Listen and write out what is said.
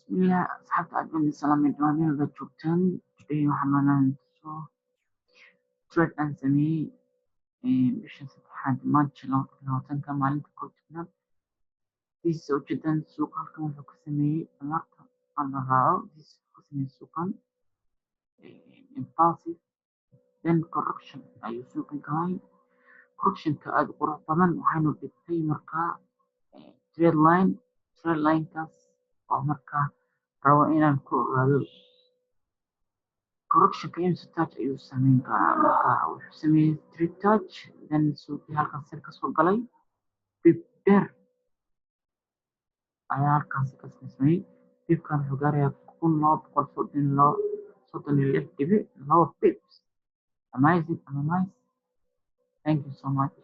Bismillah, asxaabta aad baan idin salaamay dhawaan meel baad joogtaan. Today waxaan rabnaa soo trade aan sameeyey bisha saddexaad March 2020 maalinta kow tobnaad. This ujeedaan suuqa halkan wuxuu ka sameeyey alaabta aan la raaco. This wuxuu ka sameeyey suuqan impulsive then correction ayuu suuqa galay. Correctionka aad u qurux badan waxaynu dhigtay markaa trade line-kaas oo markaa rabo inaan ku ogaado correctionka imsa touch ayuu sameyn karaa. Markaa wuxuu sameeyey 3 touch then suuqii halkan sir ka soo galay dib dheer ayaa halkaasi ka sameeyey. Dibkan wuxuu gaarayaa 1236.2 pips. Amazing. Thank you so much.